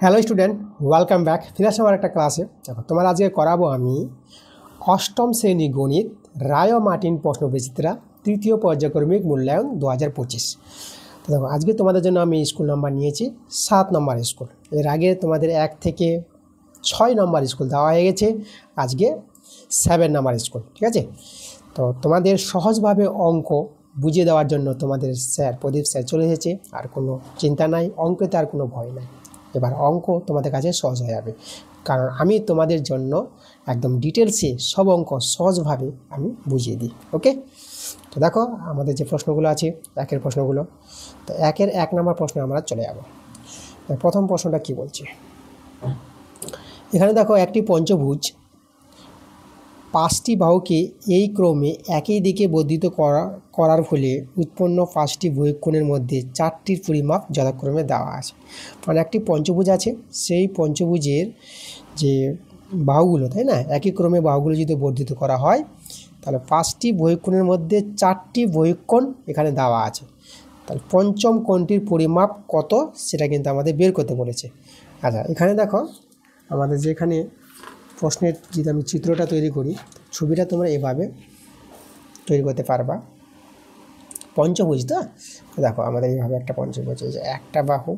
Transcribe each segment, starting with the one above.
Hello student, welcome back. ফিরে আসলাম আর একটা ক্লাসে। দেখো, তোমার আজকে করাবো আমি অষ্টম শ্রেণী গণিত রায় ও মার্টিন প্রশ্নবিচিত্রা তৃতীয় পর্যায়ক্রমিক মূল্যায়ন 2025। তো দেখো, আজকে তোমাদের জন্য আমি স্কুল নাম্বার নিয়েছি 7 নম্বর স্কুল। এর আগে তোমাদের 1 থেকে 6 নম্বর স্কুল দেওয়া হয়ে গেছে, আজকে 7 নম্বর স্কুল। ঠিক আছে, তো তোমাদের সহজভাবে অঙ্ক বুঝিয়ে দেওয়ার জন্য তোমাদের স্যার প্রদীপ স্যার চলে এসেছে। আর কোনো চিন্তা নাই, অঙ্কেতে আর কোনো ভয় নাই। এবার অঙ্ক তোমাদের কাছে সহজ হয়ে যাবে, কারণ আমি তোমাদের জন্য একদম ডিটেলসে সব অঙ্ক সহজভাবে আমি বুঝিয়ে দিই। ওকে, তো দেখো আমাদের যে প্রশ্নগুলো আছে, একের প্রশ্নগুলো। তো একের 1 নম্বর প্রশ্নে আমরা চলে যাব। প্রথম প্রশ্নটা কি বলছে, এখানে দেখো একটি পঞ্চভুজ 5টি বাহুকে এই ক্রমে একই দিকে বর্ধিত করার ফলে উৎপন্ন 5টি বহিঃকোণের মধ্যে 4টির পরিমাপ যথাক্রমে দেওয়া আছে। মানে একটি পঞ্চভুজ আছে, সেই পঞ্চভুজের যে বাহুগুলো, তাই না, একই ক্রমে বাহুগুলো যদি বর্ধিত করা হয় তাহলে 5টি বহিঃকোণের মধ্যে 4টি বহিঃকোণ এখানে দেওয়া আছে। তাহলে পঞ্চম কোণটির পরিমাপ কত সেটা কিন্তু আমাদের বের করতে বলেছে। আচ্ছা, এখানে দেখো আমাদের যেখানে প্রশ্নের যদি আমি চিত্রটা তৈরি করি, ছবিটা তোমরা এভাবে তৈরি করতে পারবা। পঞ্চভুজ, তো দেখো আমাদের এইভাবে একটা পঞ্চভুজ, এই যে একটা বাহু,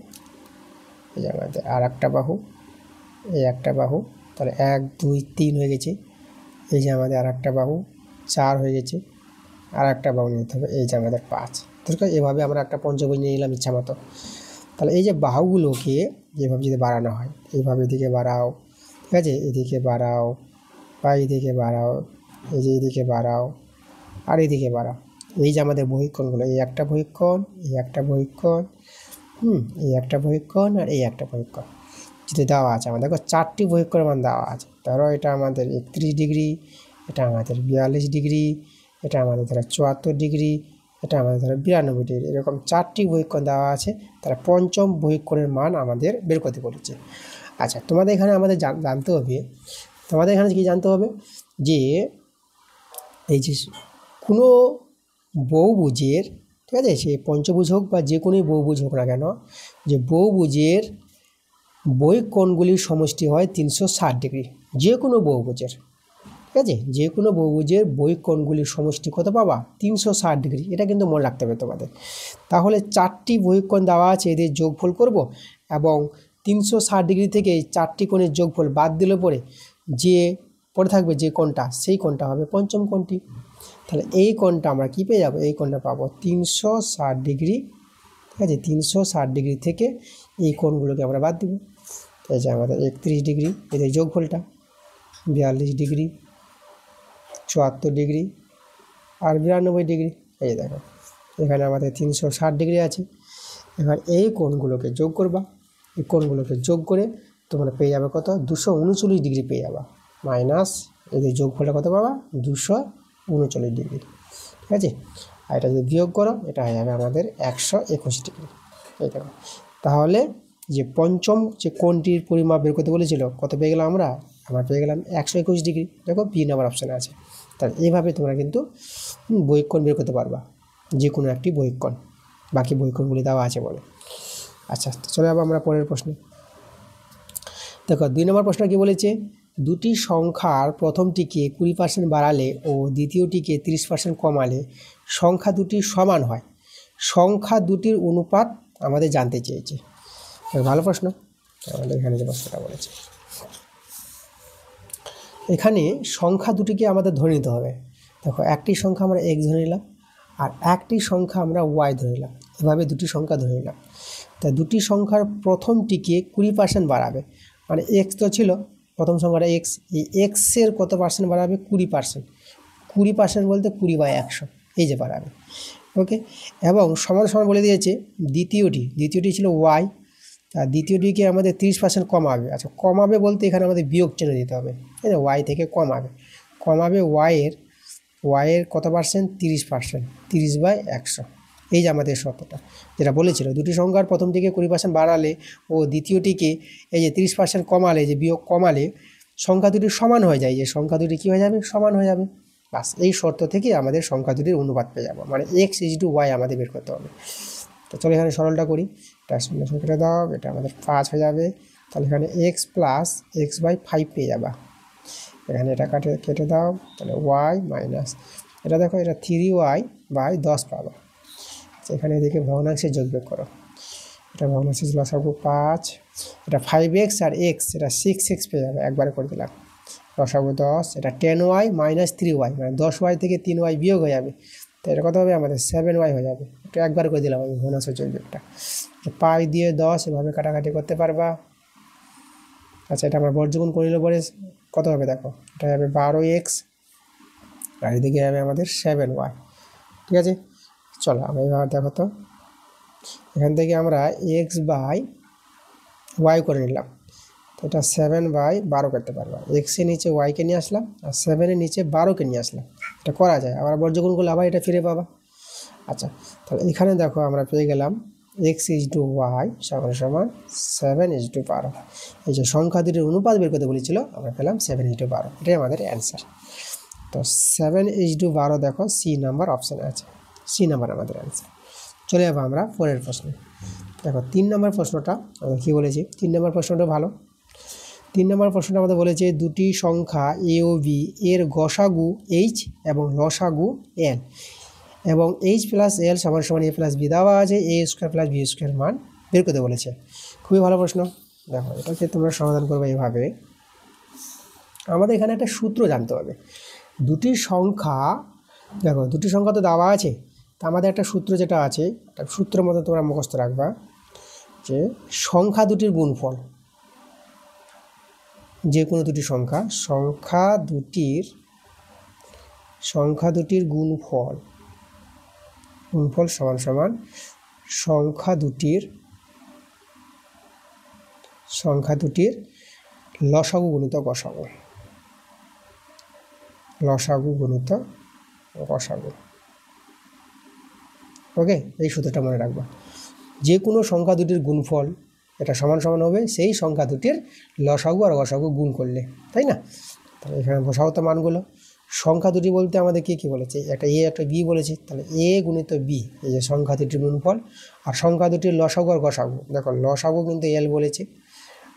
এই যে আমাদের আর একটা বাহু, এই একটা বাহু, তাহলে 1 2 3 হয়ে গেছে। এই যে আমাদের আর একটা বাহু 4 হয়ে গেছে, আর একটা বাহু নিতে হবে, এই যে আমাদের 5। তো এভাবে আমরা একটা পঞ্চভুজ নিয়ে নিলাম ইচ্ছা মতো। তাহলে এই যে বাহুগুলোকে যেভাবে যদি বাড়ানো হয়, এইভাবে এদিকে বাড়াও, ঠিক আছে, এদিকে বাড়াও বা এদিকে বাড়াও, এই যে এদিকে বাড়াও আর এদিকে বাড়াও। এই যে আমাদের বহিঃকোণগুলো, এই একটা বহিঃকোণ, এই একটা বহিঃকোণ, এই একটা বহিঃকোণ আর এই একটা বহিঃকোণ যেটা দেওয়া আছে আমাদের, দেখো 4টি বহিঃকোণের মান দেওয়া আছে। ধরো এটা আমাদের 31 ডিগ্রি, এটা আমাদের 42 ডিগ্রি, এটা আমাদের ধরো 74 ডিগ্রি, এটা আমাদের ধরো 92 ডিগ্রি, এরকম 4টি বহিঃকোণ দেওয়া আছে। তারা পঞ্চম বহিঃকোণের মান আমাদের বের করতে বলেছে। আচ্ছা, তোমাদের এখানে আমাদের জানতে হবে, তোমাদের এখানে কি জানতে হবে যে এই যে কোনো বহুভুজের, ঠিক আছে, সে পঞ্চভুজ হোক বা যে কোনোই বহুভুজ হোক না কেন, যে বহুভুজের বহিঃকোণগুলির সমষ্টি হয় 360 ডিগ্রি। যে কোনো বহুভুজের, ঠিক আছে, যে কোনো বহুভুজের বহিঃকোণগুলির সমষ্টি কত পাবা? 360 ডিগ্রি। এটা কিন্তু মনে রাখতে হবে তোমাদের। তাহলে 4টি বহিঃকোণ দেওয়া আছে, এদের যোগফল করব এবং 360 ডিগ্রি থেকে এই 4টি কোণের যোগফল বাদ দিলে পরে যে পড়ে থাকবে যে কোণটা, সেই কোণটা হবে পঞ্চম কোণটি। তাহলে এই কোণটা আমরা কী পেয়ে যাবো? এই কোণটা পাবো 360 ডিগ্রি। ঠিক আছে, 360 ডিগ্রি থেকে এই কোণগুলোকে আমরা বাদ দেবো। এই যে আমাদের 31 ডিগ্রি, এদের যোগফলটা 42 ডিগ্রি, 74 ডিগ্রি আর 92 ডিগ্রি। এই যে দেখো এখানে আমাদের 360 ডিগ্রি আছে। এবার এই কোণগুলোকে যোগ করবা, এই কোণগুলোকে যোগ করে তোমরা পেয়ে যাবে কত? 239 ডিগ্রি পেয়ে যাবা, মাইনাস এদের যোগফলটা কত পাবা? 239 ডিগ্রি। ঠিক আছে, আর এটা যদি বিয়োগ করো এটা হয়ে যাবে আমাদের 121 ডিগ্রি। এই দেখো, তাহলে যে পঞ্চম যে কোণটির পরিমাপ বের করতে বলেছিল, কত পেয়ে গেলাম আমরা পেয়ে গেলাম 121 ডিগ্রি। দেখো বি নাম্বার অপশানে আছে। তাহলে এইভাবে তোমরা কিন্তু বহিঃকোণ বের করতে পারবা, যে কোনো একটি বহিঃকোণ, বাকি বহিঃকোণগুলি দেওয়া আছে বলে। আচ্ছা, চলে যাবো আমরা পরের প্রশ্নে। দেখো 2 নম্বর প্রশ্ন কি বলেছে, দুটি সংখ্যার প্রথমটিকে 20% বাড়ালে ও দ্বিতীয়টিকে 30% কমালে সংখ্যা দুটি সমান হয়। সংখ্যা দুটির অনুপাত আমাদের জানতে চেয়েছে। ভালো প্রশ্ন। আমাদের এখানে যে প্রশ্নটা বলেছে, এখানে সংখ্যা দুটিকে আমাদের ধরে নিতে হবে। দেখো একটি সংখ্যা আমরা x ধরে নিলাম আর একটি সংখ্যা আমরা y ধরে নিলাম, এভাবে দুটি সংখ্যা ধরে নিলাম। তাই দুটি সংখ্যার প্রথমটিকে 20% বাড়াবে, মানে x তো ছিল প্রথম সংখ্যাটা x, এই x-এর কত পার্সেন্ট বাড়াবে? 20%। 20% বলতে 20/100, এই যে বাড়াবে। ওকে, এবং সমান সমান বলে দিয়েছে দ্বিতীয়টি ছিল y, আর দ্বিতীয়টিকে আমাদের 30% কমাবে। আচ্ছা, কমাবে বলতে এখানে আমাদের বিয়োগ চিহ্ন দিতে হবে, তাই না, y থেকে কমাবে y এর কত পার্সেন্ট? 30%, 30/100। এই যে আমাদের শর্তটা যেটা বলেছিল, দুটি সংখ্যার প্রথমটিকে 20% বাড়ালে ও দ্বিতীয়টিকে এই যে 30% কমালে, যে বিয়োগ কমালে সংখ্যা দুটি সমান হয়ে যায়, যে সংখ্যা দুটি কী হয়ে যাবে? সমান হয়ে যাবে। বাস, এই শর্ত থেকে আমাদের সংখ্যা দুটির অনুপাত পেয়ে যাবো, মানে x/y আমাদের বের করতে হবে। তো চলো এখানে সরলটা করি, এটা শূন্য সংখ্যাটা দাও, এটা আমাদের 5 হয়ে যাবে তাহলে এখানে এক্স প্লাস এক্স বাই 5 পেয়ে যাবা। এখানে এটা কেটে দাও, তাহলে ওয়াই মাইনাস এটা দেখো এটা 3y বাই 10 পাবা। এখানে এদিকে ভগ্নাংশের যোগ বিয়োগ করো, এটা ভগ্নাংশের লসাগু 5, এটা 5x আর x এটা 6x পেয়ে যাবে, একবারে করে দিলাম। লসাগু 10, এটা 10y মাইনাস 3y মানে 10y থেকে 3y বিয়োগ হয়ে যাবে, তো এটা কত হবে আমাদের 7y হয়ে যাবে। এটা একবার করে দিলাম আমি ভগ্নাংশের যোগ বিয়োগটা। পাই দিয়ে 10 এভাবে কাটাকাটি করতে পারবা। আচ্ছা এটা আমরা বর্গমূল করে নিলে পরে কত হবে দেখো, এটা হবে 12x আর এদিকে যাবে আমাদের 7y। ঠিক আছে, চলো আমরা এবার দেখো তো এখান থেকে আমরা এক্স বাই ওয়াই করে নিলাম, তো এটা 7/12 করতে পারবো। এক্সের নিচে ওয়াইকে নিয়ে আসলাম আর 7-এর নিচে 12কে নিয়ে আসলাম, এটা করা যায়। আবার বর্গমূল করলে আবার এটা ফিরে পাবা। আচ্ছা তাহলে এখানে দেখো আমরা পেয়ে গেলাম x/y সমান 7/12। এই যে সংখ্যা দুটির অনুপাত বের করতে বলেছিল, আমরা পেলাম 7/12, এটাই আমাদের অ্যান্সার। তো 7/12 দেখো সি নাম্বার অপশানে আছে, সি নাম্বার আমাদের অ্যান্সার। চলে যাবো আমরা পরের প্রশ্নে। দেখো 3 নম্বর প্রশ্নটা আমরা কী বলেছি, 3 নম্বর প্রশ্নটা ভালো। 3 নম্বর প্রশ্নটা আমাদের বলেছে দুটি সংখ্যা এ ও বি এর গসাগু এইচ এবং লসাগু এল এবং এইচ প্লাস এল সমান সমান এ প্লাস বি দেওয়া আছে, এ স্কোয়ার প্লাস বি স্কোয়ার মান বের করতে বলেছে। খুবই ভালো প্রশ্ন। দেখো এটাকে তোমরা সমাধান করবে এইভাবে, আমাদের এখানে একটা সূত্র জানতে হবে। দুটি সংখ্যা, দেখো দুটি সংখ্যা তো দেওয়া আছে, তা আমাদের একটা সূত্র যেটা আছে, একটা সূত্রের মতো তোমরা মুখস্থ রাখবা যে সংখ্যা দুটির গুণফল, যে কোনো দুটি সংখ্যা দুটির গুণফল সমান সমান সংখ্যা দুটির লসাগু গুণিত গসাগু, ওকে। এই সূত্রটা মনে রাখবা, যে কোনো সংখ্যা দুটির গুণফল এটা সমান সমান হবে সেই সংখ্যা দুটির লসাগু আর গসাগু গুণ করলে, তাই না? তাহলে এখানে বসাও তো মানগুলো। সংখ্যা দুটি বলতে আমাদের কী বলেছে, একটা এ একটা বি বলেছি, তাহলে এ গুণিত বি এই যে সংখ্যা দুটির গুণফল, আর সংখ্যা দুটির লসাগু আর গসাগু, দেখো লসাগু কিন্তু এল বলেছে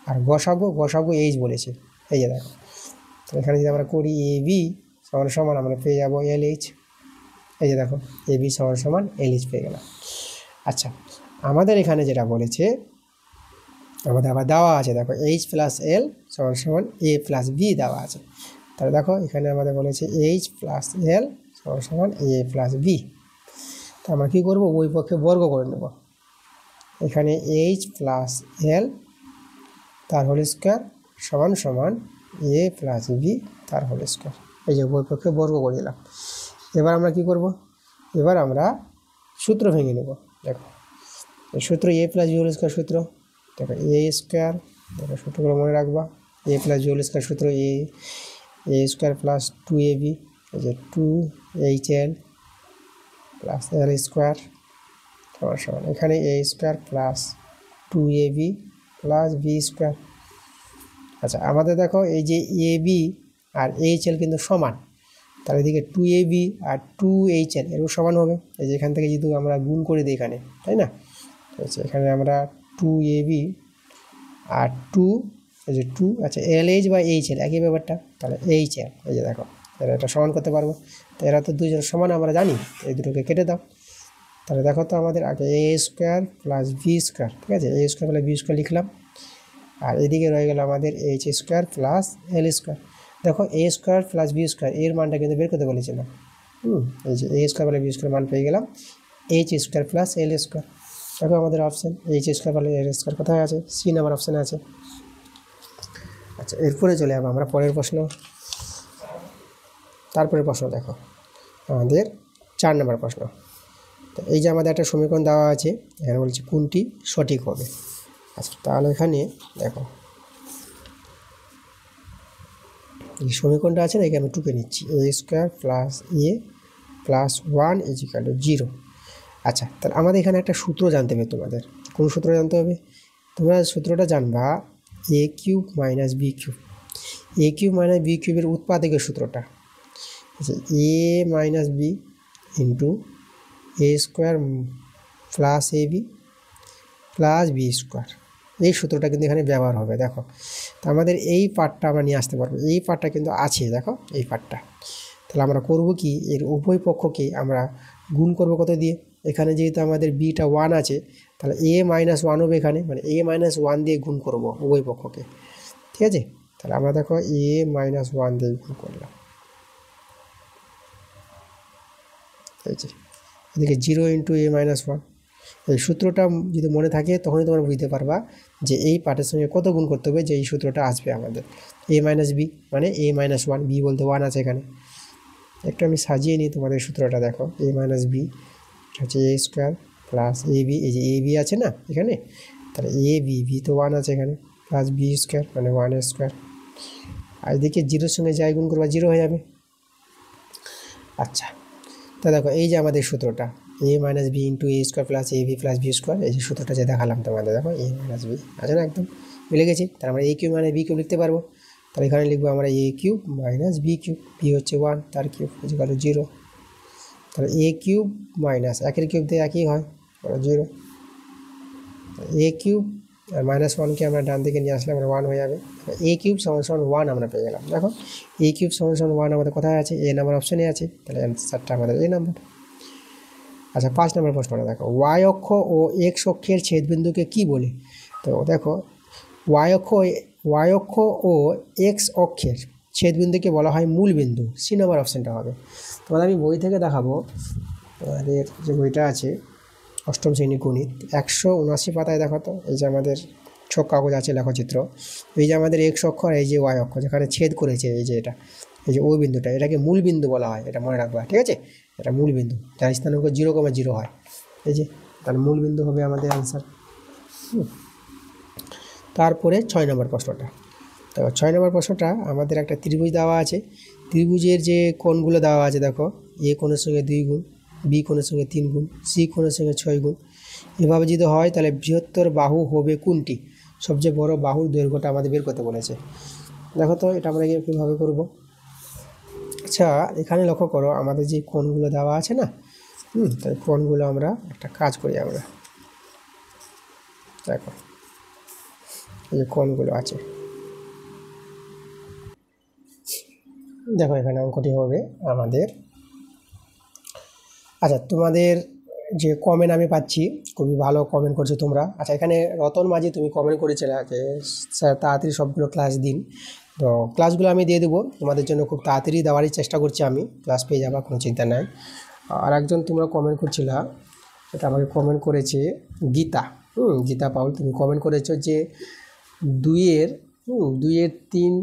আর গসাগু এইচ বলেছে, এই যে দেখো। তো এখানে যদি আমরা করি এ বি সমান সমান আমরা পেয়ে যাবো এল এইচ, এই যে দেখো এ বি সমান সমান এল এইচ পেয়ে গেলাম। আচ্ছা আমাদের এখানে যেটা বলেছে আমাদের আবার দেওয়া আছে, দেখো এইচ প্লাস এল সমান সমান এ প্লাস বি দেওয়া আছে, তাহলে দেখো এখানে আমাদের বলেছে এইচ প্লাস এল সমান সমান এ প্লাস বি। তো আমরা কী করবো, উভয় পক্ষে বর্গ করে নেব। এখানে এইচ প্লাস এল তার হোল স্কোয়ার সমান সমান এ প্লাস বি তার হোল স্কোয়ার, এই যে উভয় পক্ষে বর্গ করে দিলাম। এবার আমরা কি করব, এবার আমরা সূত্র ভেঙে নেব। দেখো সূত্র এ প্লাস বি হোল স্কোয়ার সূত্র, দেখো এ স্কোয়ার, দেখো সূত্রগুলো মনে রাখবা। এ প্লাস বি হোল স্কোয়ার সূত্র এ স্কোয়ার প্লাস 2ab, এই যে 2hL প্লাস এল স্কোয়ার সমান সমান এখানে a square plus 2ab plus B square. আচ্ছা আমাদের দেখো এই যে এ বি আর এইচএল কিন্তু সমান, তাহলে এদিকে 2ab আর 2hL এরও সমান হবে। এই যে এখান থেকে যেহেতু আমরা গুণ করে দিই এখানে, তাই না? আচ্ছা এখানে আমরা 2ab আর 2 এই যে 2, আচ্ছা LH বা HL একই ব্যাপারটা, তাহলে HL এই যে দেখো এরা এটা সমান করতে পারবো। তো এরা তো দুজন সমান আমরা জানি, এই দুটোকে কেটে দাও। তাহলে দেখো তো আমাদের আগে এ স্কোয়ার প্লাস বি স্কোয়ার, ঠিক আছে, এ স্কোয়ার প্লাস বি স্কোয়ার লিখলাম, আর এদিকে রয়ে গেল আমাদের H square plus L square. দেখো এ স্কোয়ার প্লাস বি স্কোয়ার এর মানটা কিন্তু বের করতে বলেছিলাম, এই যে a square plus B square মান পেয়ে গেলাম H square plus L square. দেখো আমাদের option H square plus L square কোথায় আছে, সি নাম্বার অপশানে আছে। আচ্ছা এরপরে চলে যাবো আমরা পরের প্রশ্ন। তারপরে প্রশ্ন দেখো আমাদের 4 নম্বর প্রশ্ন। তো এই যে আমাদের একটা সমীকরণ দেওয়া আছে, এখানে বলছি কোনটি সঠিক হবে। আচ্ছা তাহলে এখানে দেখো এই সমীকরণটা আছে না, এখানে আমি টুকে নিচ্ছি এ স্কোয়ার প্লাস এ প্লাস 1 = 0। আচ্ছা তাহলে আমাদের এখানে একটা সূত্র জানতে হবে তোমাদের। কোন সূত্র জানতে হবে, তোমরা সূত্রটা জানবা এ কিউব মাইনাস বি কিউব। এ কিউব মাইনাস বি কিউবের উৎপাদকের সূত্রটা, আচ্ছা এ minus B into A square plus A B plus B square এই সূত্রটা কিন্তু এখানে ব্যবহার হবে। দেখো, তো আমাদের এই পার্টটা আমরা নিয়ে আসতে পারবো, এই পার্টটা কিন্তু আছে, দেখো এই পার্টটা। তাহলে আমরা করব কি, এর উভয় পক্ষকে আমরা গুণ করব কত দিয়ে, এখানে যেহেতু আমাদের বিটা 1 আছে, তাহলে a মাইনাস 1 হবে এখানে, মানে a মাইনাস 1 দিয়ে গুণ করব উভয় পক্ষকে, ঠিক আছে। তাহলে আমরা দেখো a মাইনাস 1 দিয়ে গুণ করলাম, এই যে এদিকে 0 ইন্টু a মাইনাস 1। এই সূত্রটা যদি মনে থাকে তখনই তোমরা বুঝতে পারবা যে এই পার্টের সঙ্গে কত গুণ করতে হবে, যে এই সূত্রটা আসবে আমাদের a মাইনাস বি, মানে a মাইনাস 1, বি বলতে 1 আছে এখানে। একটু আমি সাজিয়ে নিই তোমাদের সূত্রটা, দেখো a মাইনাস বি হচ্ছে a square plus A B, এই যে এ বি আছে না এখানে, তাহলে এ বি, বি তো 1 আছে এখানে, প্লাস বি স্কোয়ার মানে 1 স্কোয়ার। আর এদিকে 0-র সঙ্গে যাই গুণ করবা 0 হয়ে যাবে। আচ্ছা, তা দেখো এই যে আমাদের সূত্রটা a minus B into A square plus A B plus B square, এই যে সূত্রটা যে দেখালাম তোমাদের, দেখো a মাইনাস বি আছে না, একদম মিলে গেছে। তাহলে আমরা a কিউব মানে বি কিউব লিখতে পারবো। তাহলে এখানে লিখবো আমরা a cube minus B cube, B হচ্ছে 1, তার কিউব হচ্ছে 0। তাহলে a কিউব মাইনাস একের কিউব দিয়ে একই হয় 0, a কিউব আর মাইনাস 1কে আমরা ডান দিকে নিয়ে আসলে আমরা 1 হয়ে যাবে। a কিউব সমান সমান 1 আমরা পেয়ে গেলাম। দেখো a কিউব সমান সমান 1 আমাদের কোথায় আছে, এ নাম্বার অপশানে আছে, তাহলে অ্যান্সারটা আমাদের এ নাম্বার। আচ্ছা, 5 নম্বর প্রশ্নটা দেখো, ওয়াই অক্ষ ও এক্স অক্ষের ছেদবিন্দুকে কি বলে। তো দেখো ওয়াই অক্ষ ও এক্স অক্ষের ছেদবিন্দুকে বলা হয় মূল বিন্দু, সি নাম্বার অপশানটা হবে। তোমাদের আমি বই থেকে দেখাবো, তোমাদের যে বইটা আছে অষ্টম শ্রেণী গণিত 179 পাতায় দেখো, তো এই যে আমাদের ছক কাগজ আছে লেখচিত্র, এই যে আমাদের এক্স অক্ষ আর এই যে ওয়াই অক্ষ যেখানে ছেদ করেছে, এই যে এটা, এই যে ওই বিন্দুটা, এটাকে মূল বিন্দু বলা হয়, এটা মনে রাখবা, ঠিক আছে। এটা মূল বিন্দু, যার স্থানাঙ্ক 0,0 হয়, এই যে তার মূল বিন্দু হবে আমাদের অ্যান্সার। তারপরে 6 নম্বর প্রশ্নটা, তো 6 নম্বর প্রশ্নটা আমাদের একটা ত্রিভুজ দেওয়া আছে, ত্রিভুজের যে কোণগুলো দেওয়া আছে, দেখো এ কোণের সঙ্গে 2 গুণ, বি কোণের সঙ্গে 3 গুণ, সি কোণের সঙ্গে 6 গুণ। এভাবে যদি হয় তাহলে বৃহত্তর বাহু হবে কোনটি, সবচেয়ে বড় বাহুর দৈর্ঘ্যটা আমাদের বের করতে বলেছে। দেখো তো এটা আমরা কীভাবে করব। আচ্ছা, এখানে লক্ষ্য করো আমাদের যে কোণগুলো দেওয়া আছে না, তাই কোণগুলো আমরা একটা কাজ করি, আমরা দেখো এই যে কোণগুলো আছে, দেখো এখানে অঙ্কটি হবে আমাদের। আচ্ছা, তোমাদের যে কমেন্ট আমি পাচ্ছি, খুবই ভালো কমেন্ট করছো তোমরা। আচ্ছা, এখানে রতন মাঝি তুমি কমেন্ট করেছিলে যে স্যার তাড়াতাড়ি সবগুলো ক্লাস দিন, তো ক্লাসগুলো আমি দিয়ে দেবো তোমাদের জন্য, খুব তাড়াতাড়ি দেওয়ারই চেষ্টা করছি আমি, ক্লাস পেয়ে যাবা, কোনো চিন্তা নাই। আর একজন তোমরা কমেন্ট করছিলা, এটা আমাকে কমেন্ট করেছে গীতা, গীতা পাউল, তুমি কমেন্ট করেছো যে 2-এর 3,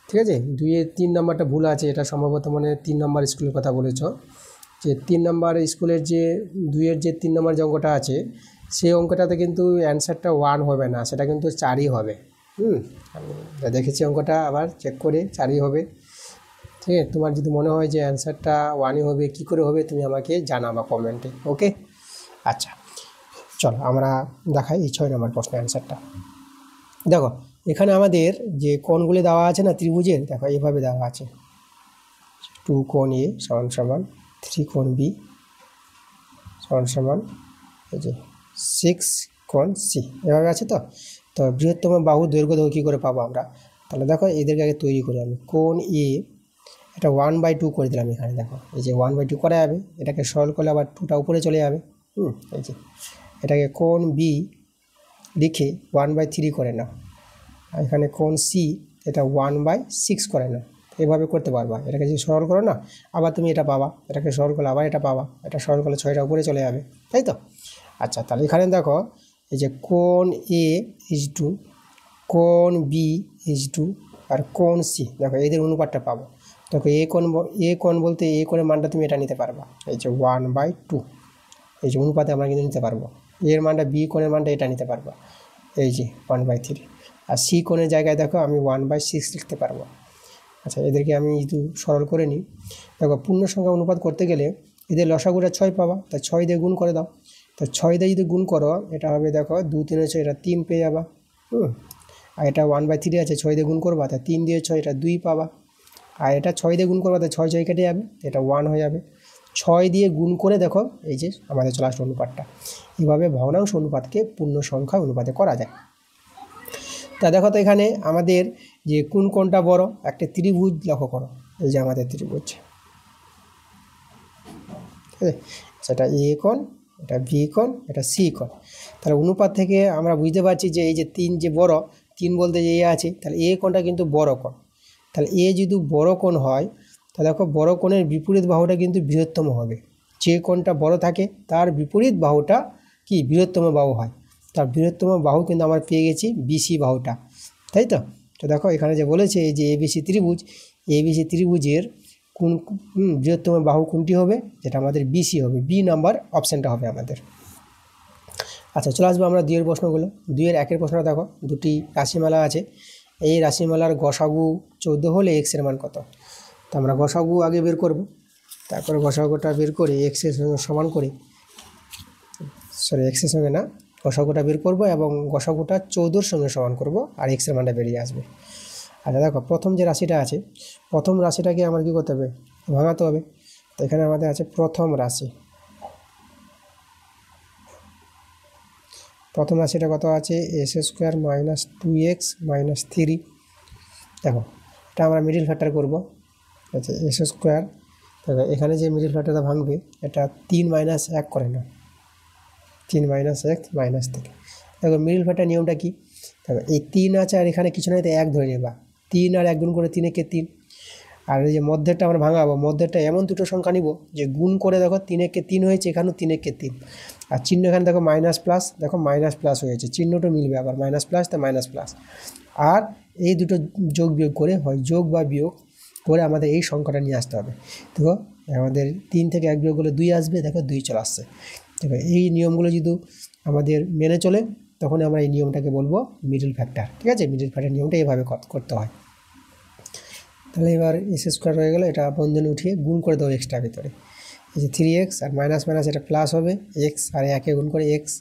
ঠিক আছে, 2-এর 3 নাম্বারটা ভুল আছে, এটা সম্ভবত মানে 3 নাম্বার স্কুলের কথা বলেছ, যে 3 নাম্বার স্কুলের যে 2-এর যে 3 নাম্বার যে অঙ্কটা আছে, সেই অঙ্কটাতে কিন্তু অ্যান্সারটা 1 হবে না, সেটা কিন্তু 4ই হবে। আমি দেখেছি অঙ্কটা, আবার চেক করে 4ই হবে, ঠিক আছে। তোমার যদি মনে হয় যে অ্যান্সারটা 1ই হবে, কী করে হবে তুমি আমাকে জানাবা কমেন্টে, ওকে। আচ্ছা, চলো আমরা দেখাই এই 6 নম্বর প্রশ্নের অ্যান্সারটা। দেখো এখানে আমাদের যে কোণগুলি দেওয়া আছে না ত্রিভুজের, দেখো এভাবে দেওয়া আছে, 2 কোণ এ সমান সমান 3 কোণ বি সমান সমান এই যে 6 কোণ সি, এভাবে আছে। তো তো বৃহত্তম বাহু দৈর্ঘ্য কী করে পাবো আমরা, তাহলে দেখো এদেরকে আগে তৈরি করি আমি। কোণ এ এটা 1/2 করে দিলাম এখানে, দেখো এই যে 1/2 করা যাবে, এটাকে সরল করলে আবার 2টা উপরে চলে যাবে, এই যে এটাকে কোণ বি লিখে 1/3 করে নাও, আর এখানে কোণ সি এটা 1/6 করে নাও, এভাবে করতে পারবা। এটাকে যদি সরল করো না, আবার তুমি এটা পাবা, এটাকে সরল করলে আবার এটা পাবা, এটা সরল করলে 6টা উপরে চলে যাবে, তাই তো। আচ্ছা, তাহলে এখানে দেখো এই যে কোণ এ = কোণ বি = আর কোণ সি, দেখো এদের অনুপাতটা পাবো। দেখো এ কোণ বলতে এ কোণের মানটা তুমি এটা নিতে পারবা, এই যে 1/2, এই যে অনুপাতে আমরা কিন্তু নিতে পারবো। এর মানটা বি কোণের মানটা এটা নিতে পারবো, এই যে 1/3। আর সি কোণের জায়গায় দেখো আমি 1/6 লিখতে পারবো। আচ্ছা, এদেরকে আমি যদি সরল করে নিই, দেখো পূর্ণ সংখ্যা অনুপাত করতে গেলে এদের লসাগুটা 6 পাবা, তাই 6 দিয়ে গুণ করে দাও। তো 6 দিয়ে যদি গুণ করো এটা হবে, দেখো 2 3 6, এটা 3 পেয়ে যাবা। আর এটা 1/3 আছে, 6 দিয়ে গুণ করবা, তা 3 দিয়ে 6, এটা 2 পাবা। আর এটা 6 দিয়ে গুণ করবা, তাই 6 6 কেটে যাবে, এটা 1 হয়ে যাবে। 6 দিয়ে গুণ করে দেখো এই যে আমাদের চলে আসলো অনুপাতটা। এভাবে ভগ্নাংশ অনুপাতকে পূর্ণ সংখ্যা অনুপাতে করা যায়। তা দেখো তো এখানে আমাদের যে কোনটা বড়, একটা ত্রিভুজ লক্ষ্য করো, এই যে আমাদের ত্রিভুজ, ঠিক আছে, সেটা এ কোণ, এটা বি কোণ, এটা সি কোণ। তাহলে অনুপাত থেকে আমরা বুঝতে পারছি যে এই যে 3 যে বড়, 3 বলতে যে এ আছে, তাহলে এ কোণটা কিন্তু বড় কোণ। তাহলে এ যদি বড় কোণ হয়, তাহলে দেখো বড় কোণের বিপরীত বাহুটা কিন্তু বৃহত্তম হবে। যে কোণটা বড় থাকে তার বিপরীত বাহুটা কি বৃহত্তম বাহু হয়। তার বৃহত্তম বাহু কিন্তু আমরা পেয়ে গেছি বিসি বাহুটা, তাই তো। তো দেখো এখানে যে বলেছে এই যে এবিসি ত্রিভুজ, এবিসি ত্রিভুজের কোন বৃহত্তম বাহু কোনটি হবে, যেটা আমাদের বিসি হবে, বি নাম্বার অপশানটা হবে আমাদের। আচ্ছা, চলে আসবো আমরা 2 এর প্রশ্নগুলো। 2 এর 1 এর প্রশ্নটা দেখো, দুটি রাশিমালা আছে, এই রাশিমালার গসাগু 14 হলে এক্স এর মান কত। তো আমরা গসাগু আগে বের করব, তারপরে গসাগুটা বের করে এক্সের সঙ্গে সমান করে, এক্সের সঙ্গে না, গসাগুটা বের করব এবং গসাগুটা 14 সঙ্গে সমান করব, আর এক্সের মানটা বেরিয়ে আসবে। আচ্ছা দেখো, প্রথম যে রাশিটা আছে, প্রথম রাশিটাকে আমার কী করতে হবে, ভাঙাতে হবে। তো এখানে আমাদের আছে প্রথম রাশি, প্রথম রাশিটা কত আছে, s square minus 2x minus 3। দেখো এটা আমরা মিডিল ফ্যাক্টর করব। আচ্ছা, এস স্কোয়ার, দেখো এখানে যে মিডিল ফ্যাক্টরটা ভাঙবে, এটা 3 মাইনাস 1 করে না, 3 মাইনাস 1 মাইনাস 3। দেখো মিডিল ফ্যাক্টর নিয়মটা কি, দেখো এই 3 আছে আর এখানে কিছু নয়, তো 1 ধরে নেবা, 3 আর 1 গুণ করে 3 একে 3। আর এই যে মধ্যেরটা আমরা ভাঙাবো, মধ্যেরটা এমন দুটো সংখ্যা নিব যে গুণ করে দেখো 3 একে 3 হয়েছে, এখানেও 3 একে 3। আর চিহ্ন এখানে দেখো মাইনাস প্লাস, দেখো মাইনাস প্লাস হয়েছে, চিহ্নটা মিলবে আবার মাইনাস প্লাস, তো মাইনাস প্লাস। আর এই দুটো যোগ বিয়োগ করে, হয় যোগ বা বিয়োগ করে আমাদের এই সংখ্যাটা নিয়ে আসতে হবে। দেখো আমাদের 3 থেকে 1 বিয়োগ করলে 2 আসবে, দেখো 2 চলে আসছে। দেখো এই নিয়মগুলো যদি আমাদের মেনে চলে, তখন আমরা এই নিয়মটাকে বলবো মিডল ফ্যাক্টর, ঠিক আছে। মিডল ফ্যাক্টর নিয়মটা এইভাবে করতে হয়। তাহলে এবার এস স্কোয়ার হয়ে গেলো, এটা বন্ধনী উঠিয়ে গুণ করে দেবো এক্সট্রা ভিতরে, এই যে 3x আর মাইনাস মাইনাস এটা প্লাস হবে, এক্স আর 1-এ গুণ করে এক্স।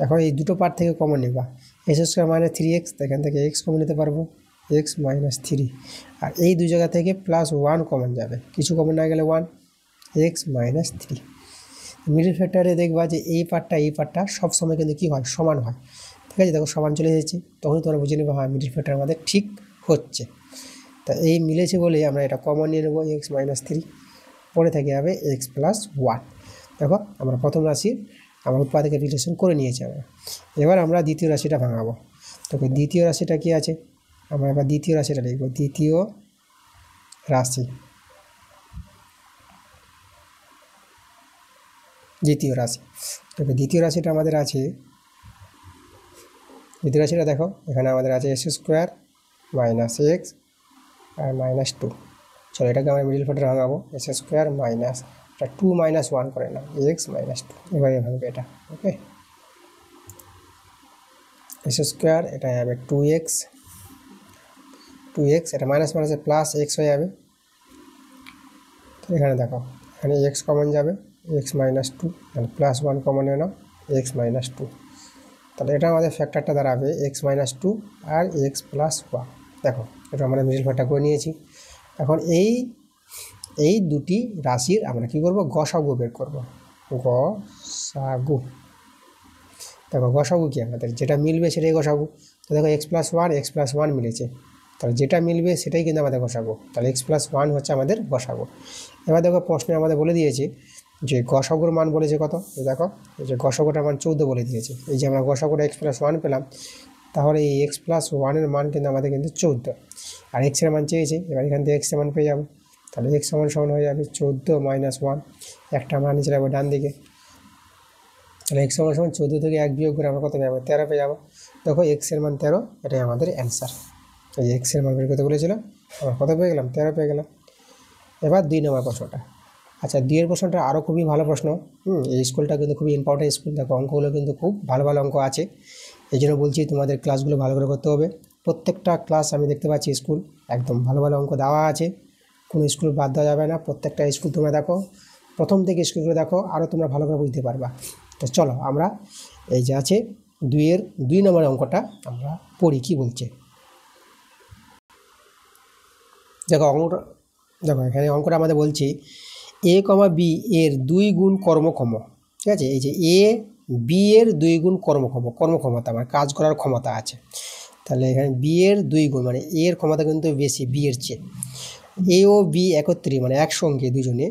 এখন এই দুটো পার্ট থেকে কমন নেবা, এস স্কোয়ার মাইনাস 3x, এখান থেকে এক্স কমন নিতে পারবো, এক্স মাইনাস 3। আর এই দু জায়গা থেকে প্লাস 1 কমন যাবে, কিছু কমন না গেলে 1, এক্স মাইনাস 3। মিডল ফ্যাক্টরে দেখবা যে এই পার্টটা সবসময় কিন্তু কী হয়, সমান হয়, ঠিক আছে। দেখো সমান চলে এসেছে, তখনই তোমরা বুঝে নেবে হ্যাঁ মিডল ফ্যাক্টর আমাদের ঠিক হচ্ছে। তা এই মিলেছে বলে আমরা এটা কমন নিয়ে নেবো, এক্স মাইনাস 3, পরে থেকে যাবে এক্স প্লাস 1। দেখো আমরা প্রথম রাশির আমরা উৎপাদকে রিলেশন করে নিয়েছি আমরা। এবার আমরা দ্বিতীয় রাশিটা ভাঙাবো। তো দ্বিতীয় রাশিটা কি আছে, আমরা এবার দ্বিতীয় রাশিটা লিখব, দ্বিতীয় রাশি, দ্বিতীয় রাশি। তবে দ্বিতীয় রাশিটা আমাদের আছে, দ্বিতীয় রাশিটা দেখো এখানে আমাদের আছে এস স্কোয়ার মাইনাস এক্স আর মাইনাস 2। চলো এটাকে আমরা মিডিল ফ্যাক্টর ভাঙাবো, এস স্কোয়ার মাইনাস 2 মাইনাস 1 করে না, এক্স মাইনাস 2, এবারে ভাঙবে এটা, ওকে। এস স্কোয়ার এটা যাবে 2x, এটা মাইনাস মাইনাসে প্লাস এক্স হয়ে যাবে। এখানে দেখো এখানে এক্স কমন যাবে, এক্স মাইনাস 2, মানে প্লাস 1 কমন এনে নাও, এক্স মাইনাস 2। তাহলে এটা আমাদের ফ্যাক্টরটা দাঁড়াবে এক্স মাইনাস 2 আর এক্স প্লাস 1। দেখো এটা আমরা মিডিল ফ্যাক্টর করে নিয়েছি। এখন এই দুটি রাশির আমরা কী করব, গসাগু বের করব, গসাগু। দেখো গসাগু কি, আমাদের যেটা মিলবে সেটাই গসাগু। তো দেখো এক্স প্লাস 1 মিলেছে, তাহলে যেটা মিলবে সেটাই কিন্তু আমাদের গসাগু। তাহলে এক্স প্লাস 1 হচ্ছে আমাদের গসাগু। এবার দেখো প্রশ্নে আমাদের বলে দিয়েছে যে গসাগুর মান বলেছে কত, দেখো এই যে গসাগুটার মান 14 বলে দিয়েছে। এই যে আমরা গসাগুটা এক্স প্লাস 1 পেলাম, তাহলে এই এক্স প্লাস 1-এর মান কিন্তু আমাদের কিন্তু 14, আর এক্সের মান চেয়েছে। এবার এখান থেকে এক্সের মান পেয়ে যাবো, তাহলে এক্স সমান হয়ে যাবে 14 মাইনাস 1, একটা আমরা নিচে যাবো ডান দিকে। তাহলে এক্স সমান 14 থেকে 1 বিয়োগ করে আমরা কত পেয়ে যাবো, 13 পেয়ে যাবো। দেখো এক্সের মান 13, এটাই আমাদের অ্যান্সার। এই এক্সের মান বের করতে বলেছিল, আমরা কত পেয়ে গেলাম, 13 পেয়ে গেলাম। এবার 2 নম্বর প্রশ্নটা। আচ্ছা 2 প্রশ্নটা আরও খুবই ভালো প্রশ্ন। এই স্কুলটা কিন্তু খুবই ইম্পর্টেন্ট স্কুল। দেখো অঙ্কগুলো কিন্তু খুব ভালো ভালো অঙ্ক আছে, এই জন্য বলছি তোমাদের ক্লাসগুলো ভালো করে করতে হবে। প্রত্যেকটা ক্লাস আমি দেখতে পাচ্ছি স্কুল একদম ভালো ভালো অঙ্ক দেওয়া আছে, কোনো স্কুল বাদ দেওয়া যাবে না। প্রত্যেকটা স্কুল তোমরা দেখো, প্রথম থেকে স্কুলগুলো দেখো, আরও তোমরা ভালো করে বুঝতে পারবা। তো চলো আমরা এই যে আছে 2 নম্বরের অঙ্কটা আমরা পড়ি কী বলছে। দেখো এখানে অঙ্কটা আমাদের বলছি এ কমা বি এর 2 গুণ কর্মক্ষম, ঠিক আছে। এই যে এ বি এর 2 গুণ কর্মক্ষমতা, আমার কাজ করার ক্ষমতা আছে। তাহলে এখানে বি এর 2 গুণ, মানে এ এর ক্ষমতা কিন্তু বেশি বি এর চেয়ে। এ ও বি একত্রে মানে একসঙ্গে দুজনে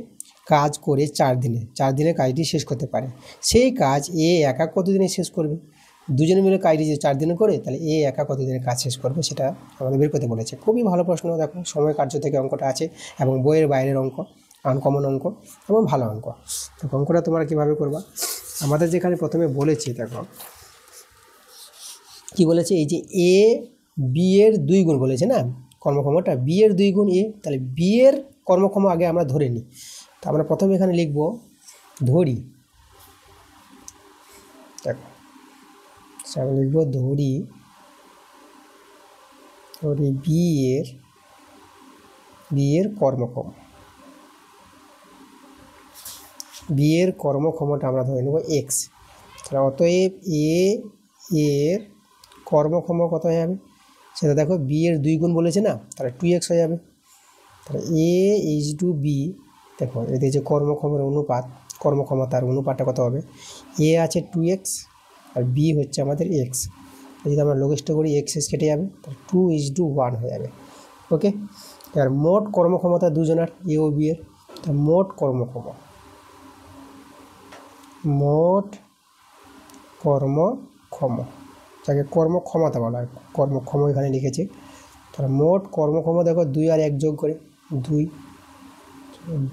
কাজ করে 4 দিনে, 4 দিনে কাজটি শেষ করতে পারে। সেই কাজ এ একা কত দিনে শেষ করবে? দুজনে মিলে কাজটি যে 4 দিনে করে, তাহলে এ একা কত দিনে কাজ শেষ করবে সেটা আমাদের বের করতে বলেছে। খুবই ভালো প্রশ্ন, দেখো সময় কার্য থেকে অঙ্কটা আছে এবং বইয়ের বাইরের অঙ্ক, আনকমন অঙ্ক এবং ভালো অঙ্ক। তো অঙ্কটা তোমরা কীভাবে করবা? আমাদের যেখানে প্রথমে বলেছি, দেখো কি বলেছে, এই যে এ বি এর 2 গুণ বলেছে না, কর্মক্ষমতা বি এর 2 গুণ এ, তাহলে বি এর কর্মক্ষম আগে আমরা ধরে নিই। তো আমরা প্রথমে এখানে লিখব ধরি, দেখো আমরা লিখব ধরি বি এর কর্মক্ষম, বি এর কর্মক্ষমতা আমরা ধরে নেব এক্স। তাহলে অতএব এ এর কর্মক্ষম কত হয়ে যাবে সেটা দেখো, বি এর 2 গুণ বলেছে না, তাহলে 2x হয়ে যাবে। তাহলে এ এইচ টু বি, দেখো এদের যে কর্মক্ষমের অনুপাত, কর্মক্ষমতার অনুপাতটা কত হবে, এ আছে 2x আর বি হচ্ছে আমাদের এক্স। যদি আমরা লঘিষ্ঠ করি এক্স কেটে যাবে, তাহলে 2:1 হয়ে যাবে। ওকে, এবার মোট কর্মক্ষমতা দুজনের এ ও বি এর, তা মোট কর্মক্ষম, যাকে কর্মক্ষমতা বলা হয়, কর্মক্ষম এখানে লিখেছে। তাহলে মোট কর্মক্ষম দেখো 2 আর 1 যোগ করে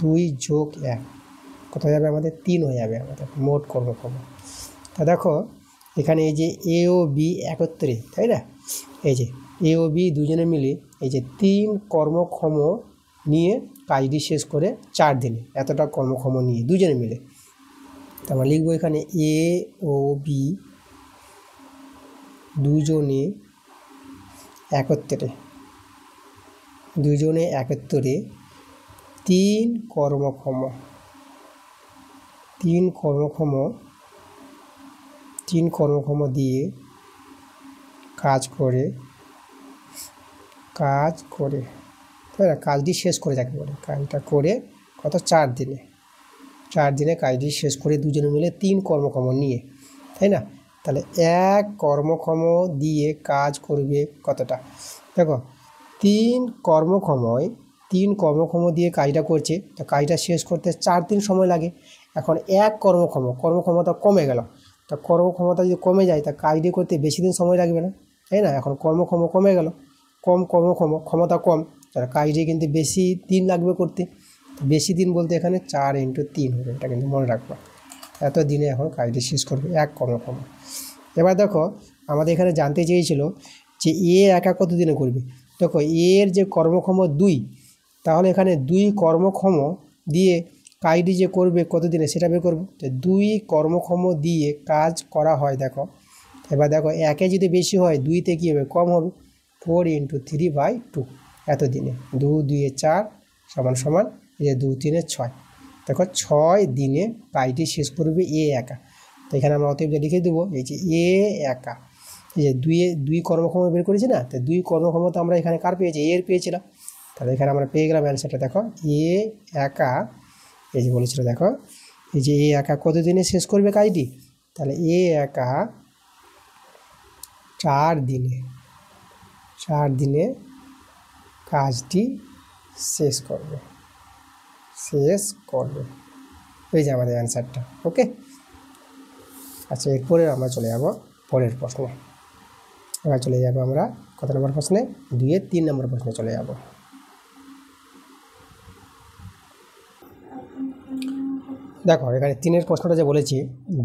2 যোগ 1 কত হয়ে যাবে আমাদের? 3 হয়ে যাবে আমাদের মোট কর্মক্ষম। তা দেখো এখানে এই যে এ ও বি একত্রে, তাই না, এই যে এ ও বি দুজনে মিলে এই যে 3 কর্মক্ষম নিয়ে কাজটি শেষ করে 4 দিনে, এতটা কর্মক্ষম নিয়ে দুজনে মিলে। তা আমরা লিখবো এখানে এ ও বি দুজনে একত্রে 3 কর্মক্ষম দিয়ে কাজ করে তাই না, কাজটি শেষ করে, যাকে বলে কাজটা করে কত 4 দিনে, 4 দিনে কাজটি শেষ করে দুজনে মিলে 3 কর্মক্ষম নিয়ে, তাই না। তাহলে 1 কর্মক্ষম দিয়ে কাজ করবে কতটা, দেখো 3 কর্মক্ষম দিয়ে কাজটা করছে, তো কাজটা শেষ করতে 4 দিন সময় লাগে। এখন 1 কর্মক্ষমতা কমে গেল, তা কর্মক্ষমতা যদি কমে যায় তা কাজটি করতে বেশি দিন সময় লাগবে না, তাই না। এখন কর্মক্ষম কমে গেল, ক্ষমতা কম, তাহলে কাজটি কিন্তু বেশি দিন লাগবে করতে। বেশি দিন বলতে এখানে 4 × 3 হবে, এটা কিন্তু মনে রাখবা। এত দিনে এখন কাজটি শেষ করবে 1 কর্মক্ষম। এবার দেখো আমাদের এখানে জানতে চেয়েছিল যে এ একা কত দিনে করবে। দেখো এর যে কর্মক্ষম 2, তাহলে এখানে 2 কর্মক্ষম দিয়ে কাজটি যে করবে কত দিনে সেটা বের করবো। তো 2 কর্মক্ষম দিয়ে কাজ করা হয়, দেখো এবার দেখো 1 যদি বেশি হয় 2-তে কী হবে, কম হবে, 4 × 3/2 এত দিনে, 2 2 4 সমান এই যে 2 3 6, দেখো 6 দিনে কাজটি শেষ করবে এ একা। তো এখানে আমরা অতএব লিখে দেবো এই যে এ একা, এই যে 2 কর্মক্ষম বের করেছি না, তো 2 কর্মক্ষমতা আমরা এখানে কার পেয়েছি, এর পেয়েছিলাম। তাহলে এখানে আমরা পেয়ে গেলাম অ্যান্সারটা, দেখো এ একা, এই যে বলেছিল দেখো এই যে এ একা কত দিনে শেষ করবে কাজটি, তাহলে এ একা 4 দিনে কাজটি শেষ করবে, এই যে আমাদের অ্যান্সারটা। ওকে, আচ্ছা এরপরে আমরা চলে যাব পরের প্রশ্নে। এবার চলে যাব আমরা কত নম্বর প্রশ্নে, 2-এর 3 নম্বর প্রশ্নে চলে যাব। দেখো এখানে 3-এর প্রশ্নটা যে বলেছি,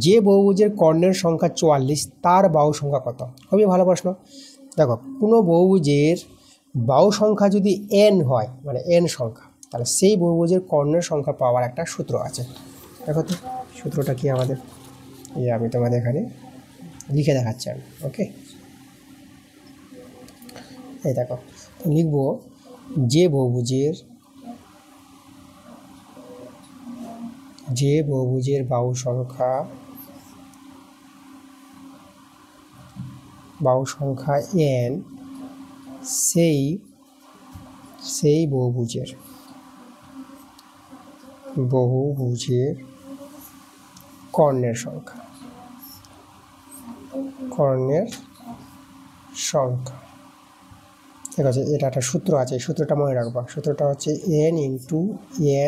যে বহুভুজের কর্ণের সংখ্যা 44 তার বাহু সংখ্যা কত। খুবই ভালো প্রশ্ন। দেখো কোনো বহুভুজের বাহু সংখ্যা যদি n হয়, মানে n সংখ্যা, তাহলে সেই বহুভুজের কর্ণের সংখ্যা পাওয়ার একটা সূত্র আছে। দেখো তো সূত্রটা কি আমাদের, আমি তোমাদের এখানে লিখে দেখাচ্ছি আমি। ওকে, এই দেখো লিখব যে বহুভুজের বাহু সংখ্যা n, সেই বহুভুজের কর্ণের সংখ্যা ঠিক আছে, এটা একটা সূত্র আছে, এই সূত্রটা মনে রাখবো। সূত্রটা হচ্ছে n into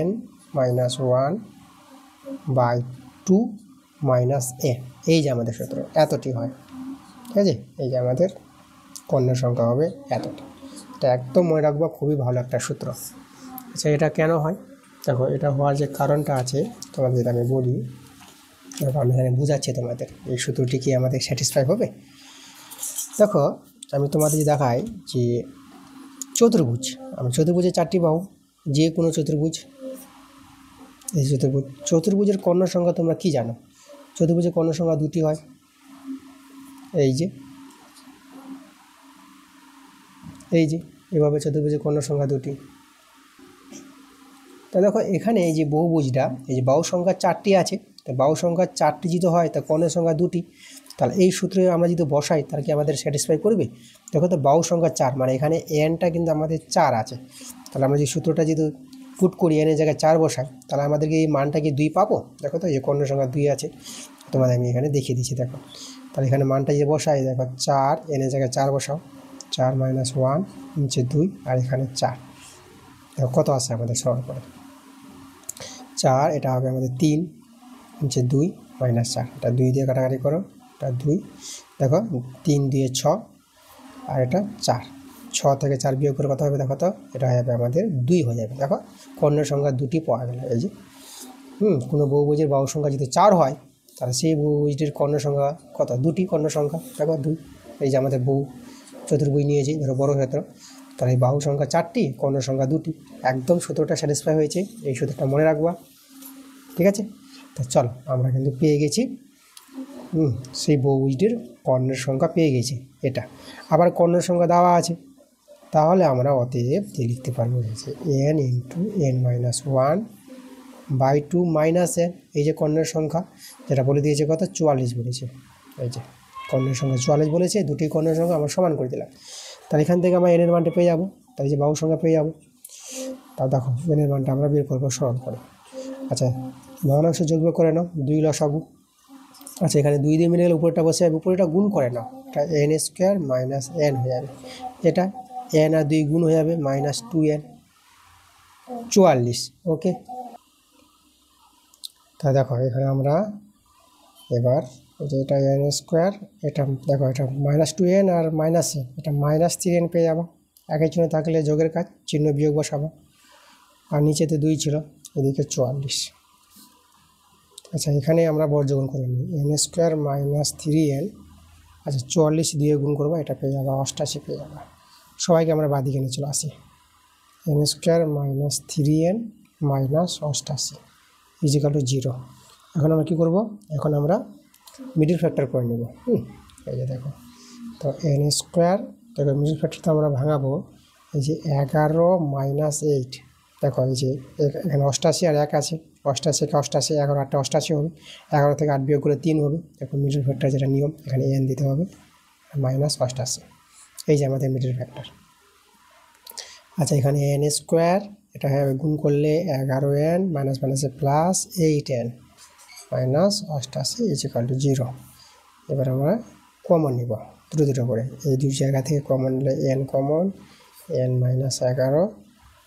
n minus 1/2 minus n। এই যে আমাদের সূত্র এতটি হয়, ঠিক আছে। এই যে আমাদের কর্ণের সংখ্যা হবে এতটি। এটা একদম মনে রাখবো, খুবই ভালো একটা সূত্র। আচ্ছা, এটা কেন হয় দেখো, এটা হওয়ার যে কারণটা আছে তোমাদের আমি বলি। আমি এখানে বোঝাচ্ছি তোমাদের এই সূত্রটি কি আমাদের স্যাটিসফাই হবে। দেখো, আমি তোমাদের দেখাই যে চতুর্ভুজ, আমি চতুর্ভুজের 4টি বাহু, যে কোনো চতুর্ভুজ, এই চতুর্ভুজের কর্ণ সংখ্যা তোমরা কি জানো? চতুর্ভুজের কর্ণ সংখ্যা 2টি হয়, এই যে এভাবে চতুর্ভুজের কর্ণ সংখ্যা 2টি। তা দেখো এখানে এই যে বহুভুজটা, এই যে বাহু সংখ্যা 4টি আছে, তো বাহু সংখ্যা 4টি যদি হয় তা কর্ণের সংখ্যা 2টি, তাহলে এই সূত্রে আমরা যদি বসাই তাহলে কি আমাদের স্যাটিসফাই করবে? দেখো তো বাহু সংখ্যা 4, মানে এখানে এনটা কিন্তু আমাদের 4 আছে, তাহলে আমরা যে সূত্রটা যদি পুট করি এনের জায়গায় 4 বসাই, তাহলে আমাদেরকে এই মানটা কি 2 পাবো? দেখো তো এই কর্ণের সংখ্যা 2 আছে, তোমাদের আমি এখানে দেখিয়ে দিচ্ছি। দেখো তাহলে এখানে মানটা যে বসাই, দেখো 4, এনের জায়গায় 4 বসাও, 4 মাইনাস 1 নিচে 2 আর এখানে 4। দেখো কত আছে আমাদের সরল করে, 4, এটা হবে আমাদের 3 নিচে 2 মাইনাস 4, এটা 2 দিয়ে কাটাকাটি করো, এটা 2, দেখো 3 দিয়ে 6 আর এটা 4, 6 থেকে 4 বিয়োগ করে কত হবে দেখো তো, এটা হয়ে যাবে আমাদের 2 হয়ে যাবে। দেখো কর্ণের সংখ্যা 2টি পাওয়া গেল। এই যে কোনো বহুভুজের বাহু সংখ্যা যদি 4 হয় তাহলে সেই বহুভুজটির কর্ণ সংখ্যা কত? 2টি কর্ণ সংখ্যা, দেখো 2। এই যে আমাদের বহু চতুর্ভুজ নিয়েছি, ধরো বড় ক্ষেত্র, তাহলে এই বাহু সংখ্যা 4টি, কর্ণ সংখ্যা 2টি। একদম সূত্রটা স্যাটিসফাই হয়েছে, এই সূত্রটা মনে রাখবা, ঠিক আছে। তো চলো আমরা কিন্তু পেয়ে গেছি সেই বহুভুজটির কর্ণের সংখ্যা পেয়ে গেছি। এটা আবার কর্ণের সংখ্যা দেওয়া আছে, তাহলে আমরা অতএব দিয়ে লিখতে পারবো যে n into n minus 1/2 minus n। এই যে কর্ণের সংখ্যা যেটা বলে দিয়েছে কত, 44 বলেছে। এই যে কর্ণের সংখ্যা 44 বলেছে, দুটি কর্ণের সংখ্যা আমরা সমান করে দিলাম, তাহলে এখান থেকে আমরা n এর মানটা পেয়ে যাবো, তাহলে যে বাহু সংখ্যা পেয়ে যাবো। তা দেখো n এর মানটা আমরা বের করবো সরল করে। আচ্ছা, ভগ্নাংশ যোগ করে নাও, 2 লসাগু। আচ্ছা, এখানে 2 দিয়ে মিলে গেলে উপরেটা বসে যাবে, উপরেটা গুণ করে নাও, এটা n স্কোয়ার মাইনাস n হয়ে যাবে, এটা n আর 2 গুণ হয়ে যাবে মাইনাস 2n, 44। ওকে, তা দেখো এখানে আমরা এবার যে এটা n স্কোয়ার, এটা দেখো এটা মাইনাস 2n আর মাইনাস n, এটা মাইনাস 3n পেয়ে যাবো। একই চিহ্ন থাকলে যোগের কাজ, চিহ্ন বিয়োগ বসাবো, আর নিচেতে 2 ছিল, এদিকে 44। আচ্ছা, এখানে আমরা বর্গমূল করে নিই, n স্কোয়ার মাইনাস 3n, আচ্ছা 44 দিয়ে গুণ করবো, এটা পেয়ে যাবো 88 পেয়ে যাবো। সবাইকে আমরা বাদিকে নিয়ে চলে আসি, n square minus 3n minus 88 is equal to 0। এখন আমরা কী করবো, এখন আমরা মিডিল ফ্যাক্টর করে নেব। এই যে দেখো, তো n স্কোয়ার, দেখো মিডিল ফ্যাক্টরটা আমরা ভাঙাবো, এই যে 11 মাইনাস 8, দেখো এই যে এখানে 88 আর 1 আছে, 88 কে 88, 11 8 88 হবে, 11 থেকে 8 বিয়োগ করে 3 হবে। দেখো মিডিল ফ্যাক্টর যেটা নিয়ম, এখানে n দিতে হবে মাইনাস 88, এই যে আমাদের মিডিল ফ্যাক্টর। আচ্ছা, এখানে n স্কোয়ার, এটা গুণ করলে 11n মাইনাস মাইনাসে plus 8n minus 88 is equal to 0। এবার আমরা কমন নিব দুটো করে, এই 2 জায়গা থেকে কমন নিলে n কমন, n মাইনাস 11,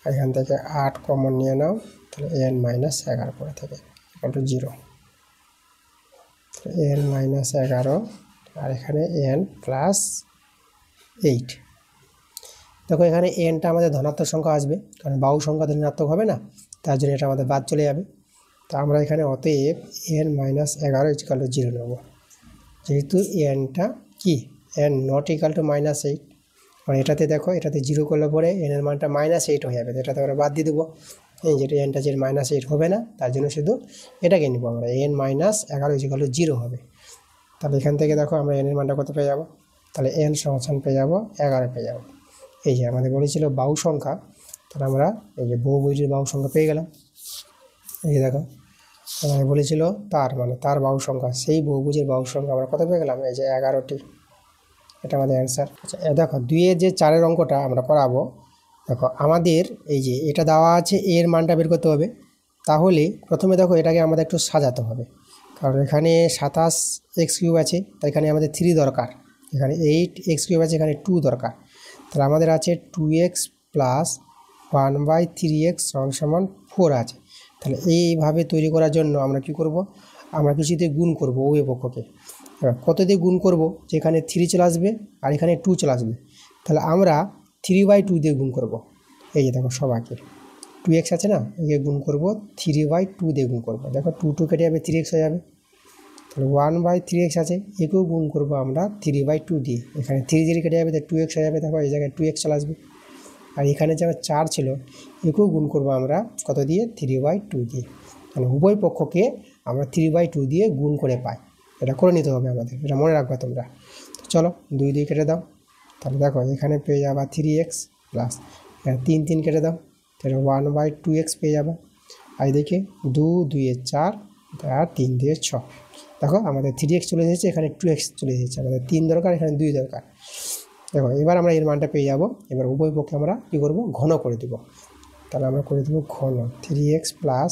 আর এখান থেকে 8 কমন নিয়ে নাও, তাহলে n মাইনাস 11 করে থাকে ইকুয়াল টু 0। n মাইনাস 11 আর এখানে n প্লাস 8। দেখো এখানে nটা আমাদের ধনাত্মক সংখ্যা আসবে, কারণ বাহু সংখ্যা ধনাত্মক হবে না, তার জন্য এটা আমাদের বাদ চলে যাবে। তো আমরা এখানে অতএব n মাইনাস 11 ইকুয়াল টু 0 নেব, যেহেতু nটা কি n not equal to minus 8, মানে এটাতে দেখো এটাতে 0 করলে পরে n এর মানটা মাইনাস 8 হয়ে যাবে, এটাতে আমরা বাদ দিয়ে দেবো, যেটা nটা যে মাইনাস 8 হবে না, তার জন্য শুধু এটাকে নিব আমরা, n মাইনাস 11 ইকুয়াল টু 0 হবে। তাহলে এখান থেকে দেখো আমরা n এর মানটা কত পেয়ে যাবো, তাহলে n সমান পেয়ে যাবো 11 পেয়ে যাবো। এই যে আমাদের বলেছিল বাহু সংখ্যা, তাহলে আমরা এই যে বহুভুজের বাহু সংখ্যা পেয়ে গেলাম। এই যে দেখো আমাদের বলেছিল তার বাহু সংখ্যা, সেই বহুভুজের বাহু সংখ্যা আমরা কত পেয়ে গেলাম, এই যে 11টি, এটা আমাদের অ্যান্সার। আচ্ছা, দেখো 2-এর যে 4-এর অঙ্কটা আমরা করাবো, দেখো আমাদের এই যে এটা দেওয়া আছে, এর মানটা বের করতে হবে। তাহলে প্রথমে দেখো এটাকে আমাদের একটু সাজাতে হবে, কারণ এখানে 27x³ আছে, তাই এখানে আমাদের 3 দরকার, এখানে 8x³ আছে, এখানে 2 দরকার। তাহলে আমাদের আছে 2x প্লাস 1/3x সমান 4 আছে। তাহলে এইভাবে তৈরি করার জন্য আমরা কি করব, আমরা কিছু দিয়ে গুণ করব উভয় পক্ষকে। এবার কত দিয়ে গুণ করব, যেখানে 3 চলে আসবে আর এখানে 2 চলে আসবে, তাহলে আমরা 3/2 দিয়ে গুণ করব। এই যে দেখো সবাইকে 2x আছে না, একে গুণ করব 3/2 দিয়ে গুণ করব। দেখো 2 2 কেটে যাবে, 3x হয়ে যাবে। তাহলে 1/3x আছে, একেও গুণ করব আমরা 3/2 দিয়ে। এখানে 3 3 কেটে যাবে, 2x হয়ে যাবে। দেখো এই জায়গায় 2x চলে আসবে। আর এখানে যে 4 ছিল, একেও গুণ করব আমরা কত দিয়ে, 3/2 দিয়ে। তাহলে উভয় পক্ষকে আমরা 3/2 দিয়ে গুণ করে পাই। এটা করে নিতে হবে আমাদের, এটা মনে রাখবা তোমরা। চলো 2 2 কেটে দাও। তাহলে দেখো এখানে পেয়ে যাবা 3x প্লাস এখানে 3 3 কেটে দাও, তাহলে 1/2x পেয়ে যাবা। আর এদিকে 2 2 এ 4 আর 3 দিয়ে 6। দেখো আমাদের 3x চলে এসেছে, এখানে 2x চলে এসেছে। আমাদের 3 দরকার, এখানে 2 দরকার। দেখো এবার আমরা এর মানটা পেয়ে যাব। এবার উভয় পক্ষে আমরা কী করবো, ঘন করে দেব। তাহলে আমরা করে দেবো ঘন 3x প্লাস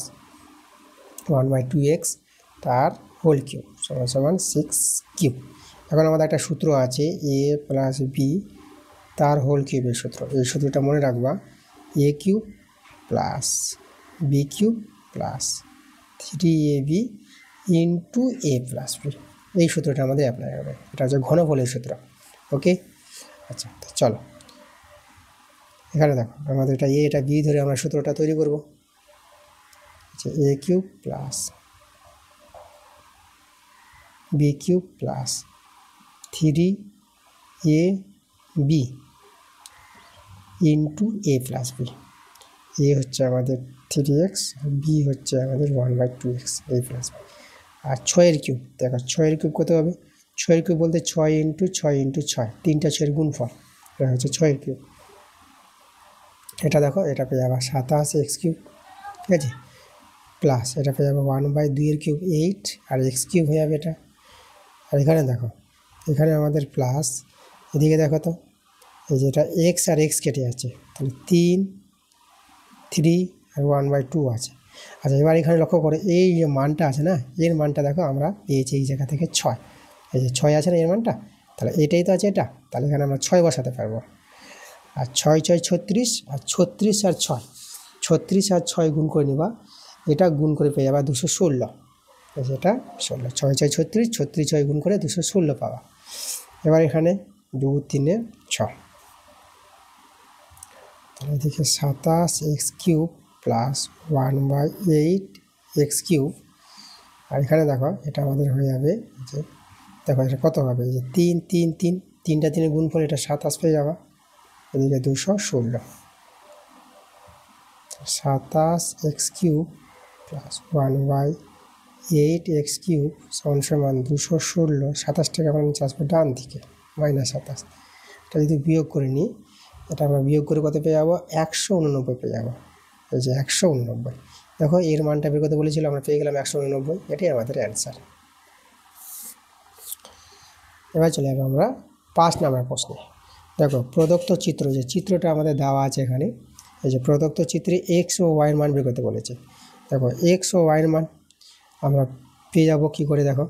1/2x তার হোল কিউব সমান 6 কিউব। এখন আমাদের একটা সূত্র আছে a প্লাস বি তার হোল কিউবের সূত্র। এই সূত্রটা মনে রাখবা, a cube plus B cube plus 3ab into a plus B. এই সূত্রটা আমাদের অ্যাপ্লাই হবে। এটা হচ্ছে ঘনফলের সূত্র। ওকে, আচ্ছা তো চলো এখানে দেখো আমাদের এটা এ এটা বি ধরে আমরা সূত্রটা তৈরি করব। আচ্ছা, a cube plus B cube plus 3ab into a plus b. A হচ্ছে আমাদের 3x, বি হচ্ছে আমাদের 1/2x a প্লাস বি। আর 6 কিউব, দেখো 6 কিউব কত হবে, 6 কিউব বলতে 6 ইন্টু 6 ইন্টু 6, 3টা 6 গুণফল, এটা হচ্ছে 6 কিউব। এটা দেখো এটা পেয়ে যাবা 27x কিউব, ঠিক আছে, প্লাস এটা পেয়ে যাবো 1/2 কিউব 8 আর x কিউব হয়ে যাবে এটা। আর এখানে দেখো এখানে আমাদের প্লাস, এদিকে দেখো তো এই যে এটা x আর x কেটে যাচ্ছে, তাহলে 3 3 আর 1/2 আছে। আচ্ছা এবার এখানে লক্ষ্য করে এই যে মানটা আছে না, এর মানটা দেখো আমরা পেয়েছি এই জায়গা থেকে 6। এই যে 6 আছে না এর মানটা, তাহলে এটাই তো আছে এটা, তাহলে এখানে আমরা 6 বসাতে পারবো। আর 6 6 36 আর 36 আর 6, 36 আর 6 গুণ করে নিবা, এটা গুণ করে পেয়ে যাবা 216। এটা 16, 6 6 36, 36 6 গুণ করে 216 পাবা। এবার এখানে 2 3 6, তাহলে এদিকে 27x cube plus 1/8x cube. আর এখানে দেখো এটা আমাদের হয়ে যাবে যে, দেখো এটা কত হবে, এই যে 3 3 3, 3টা 3 গুণফল, এটা 27 পেয়ে যাবা। এদিকে 216, 27x cube plus 1/8x cube সমান 216। 27টাকে আমরা নিচে আসবো ডান দিকে, -27। এটা যদি বিয়োগ করে নিই, এটা আমরা বিয়োগ করে কত পেয়ে যাবো, 189 পেয়ে যাবো। এই যে 189, দেখো এর মানটা বের করতে বলেছিল, আমরা পেয়ে গেলাম 189। এটাই আমাদের অ্যান্সার। এবার চলে যাবো আমরা 5 নম্বর প্রশ্নে। দেখো প্রদত্ত চিত্র, যে চিত্রটা আমাদের দেওয়া আছে এখানে, এই যে প্রদত্ত চিত্রে এক্স ও ওয়াইয়ের মান বের করতে বলেছে। দেখো এক্স ও ওয়াইয়ের মান আমরা পেয়ে যাবো কী করে, দেখো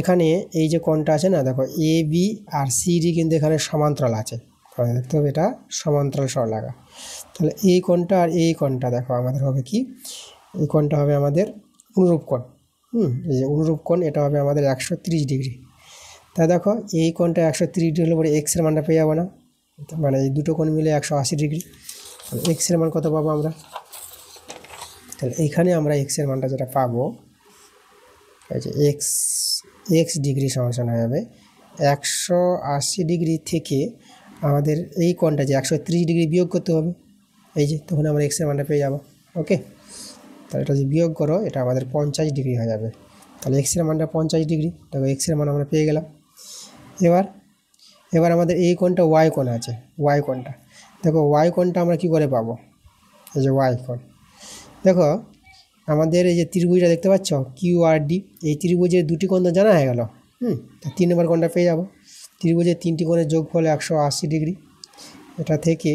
এখানে এই যে কোণটা আছে না, দেখো A B R C D কিন্তু এখানে সমান্তরাল আছে, দেখতে হবে এটা সমান্তরাল সরলরেখা। তাহলে এই কোণটা আর এই কোণটা দেখো আমাদের হবে কি, এই কোণটা হবে আমাদের অনুরূপ কোণ। এই যে অনুরূপ কোণ, এটা হবে আমাদের 130 ডিগ্রি। তা দেখো এই কোণটা 130 ডিগ্রি হলে পরে এক্সের মানটা পেয়ে যাবো না, মানে এই দুটো কোণ মিলে 180 ডিগ্রি। এক্সের মান কত পাবো আমরা, তাহলে এইখানে আমরা এক্সের মানটা যেটা পাবো, এই যে এক্স ডিগ্রি সমান হয়ে যাবে 180 ডিগ্রি থেকে আমাদের এই কোণটা যে 130 ডিগ্রি বিয়োগ করতে হবে, এই যে তখন আমরা এক্সের মানটা পেয়ে যাবো। ওকে, তাহলে এটা যদি বিয়োগ করো, এটা আমাদের 50 ডিগ্রি হয়ে যাবে। তাহলে এক্সের মানটা 50 ডিগ্রি, দেখো এক্সের মান আমরা পেয়ে গেলাম। এবার আমাদের এই কোণটা ওয়াই কোণ আছে, ওয়াই কোণটা দেখো, ওয়াই কোণটা আমরা কি করে পাবো, এই যে ওয়াই কোণ, দেখো আমাদের এই যে ত্রিভুজটা দেখতে পাচ্ছ কিউ আর ডি, এই ত্রিভুজের দুটি কোণ তো জানা হয়ে গেল। তা 3 নম্বর কোণটা পেয়ে যাবো। ত্রিভুজের 3টি কোণের যোগফল 180 ডিগ্রি, এটা থেকে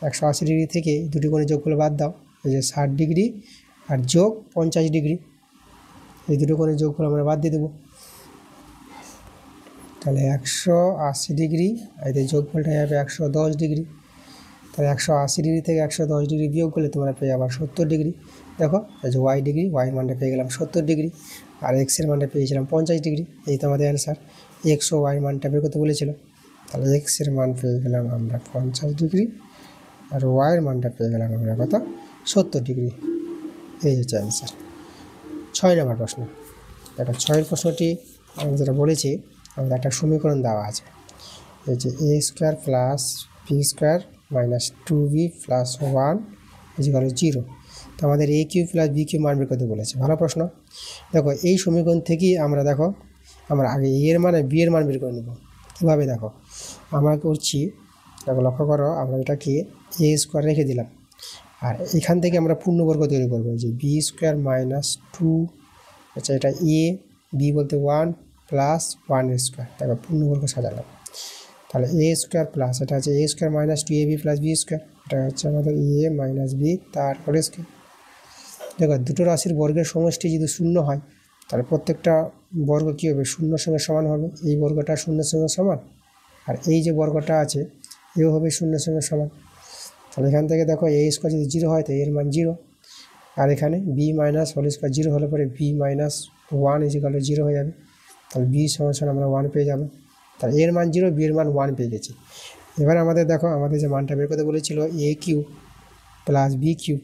180 ডিগ্রি থেকে দুটি কোণের যোগফল বাদ দাও, এই যে 60 ডিগ্রি আর যোগ 50 ডিগ্রি, এই দুটো কোণের যোগফল আমরা বাদ দিয়ে দেবো। তো তাহলে 180 ডিগ্রি, এদের যোগফলটা হবে 110 ডিগ্রি। তাহলে 180 ডিগ্রি থেকে 110 ডিগ্রি বিয়োগ করলে তোমরা পেয়ে যাবে 70 ডিগ্রি। দেখো এই যে ওয়াই ডিগ্রি, ওয়াই মানটা পেয়ে গেলাম 70 ডিগ্রি, আর এক্সের মানটা পেয়েছিলাম 50 ডিগ্রি। এই তো আমাদের অ্যান্সার। এক্স ও ওয়াই মানটা বের করতে বলেছিল, তাহলে এক্সের মান পেয়ে গেলাম আমরা 50 ডিগ্রি, আর ওয়াইয়ের মানটা পেয়ে গেলাম আমরা কত, 70 ডিগ্রি। এই হচ্ছে অ্যান্সার। 6 নম্বর প্রশ্ন। দেখো 6 প্রশ্নটি আমি যেটা বলেছি, আমাদের একটা সমীকরণ দেওয়া আছে, এই যে a square plus B square minus 2b plus 1 0। তো আমাদের a cube plus b cube মান বের করতে বলেছে। ভালো প্রশ্ন। দেখো এই সমীকরণ থেকেই আমরা দেখো আমরা আগে এ এর মানে বি এর মান বের করে নেব। কীভাবে দেখো আমরা করছি, দেখো লক্ষ্য করো, আমরা এটাকে এ স্কোয়ার রেখে দিলাম, আর এখান থেকে আমরা পূর্ণবর্গ তৈরি করবো, যে বি স্কোয়ার মাইনাস 2, আচ্ছা এটা এ, বি বলতে 1 প্লাস 1 স্কোয়ার, দেখো পূর্ণবর্গ সাজালাম। তাহলে এ স্কোয়ার প্লাস এটা হচ্ছে a square minus 2ab plus B square, এটা হচ্ছে আমাদের এ মাইনাস বি তার হোল স্কোয়ার। দেখো দুটো রাশির বর্গের সমষ্টি যদি শূন্য হয়, তাহলে প্রত্যেকটা বর্গ কী হবে, শূন্যর সঙ্গে সমান হবে। এই বর্গটা শূন্যের সঙ্গে সমান, আর এই যে বর্গটা আছে এও হবে শূন্যের সঙ্গে সমান। তাহলে এখান থেকে দেখো এ স্কোয়ার যদি 0 হয় তো এর মান 0, আর এখানে বি মাইনাস হোল স্কোয়ার 0 হলে পরে বি মাইনাস 1 0 হয়ে যাবে। তাহলে বি সমান আমরা 1 পেয়ে যাবো। তাহলে এর মান 0, বি এর মান 1 পেয়ে গেছি। এবার আমাদের দেখো আমাদের যে মানটা বের করতে বলেছিল এ কিউব প্লাস বি কিউব,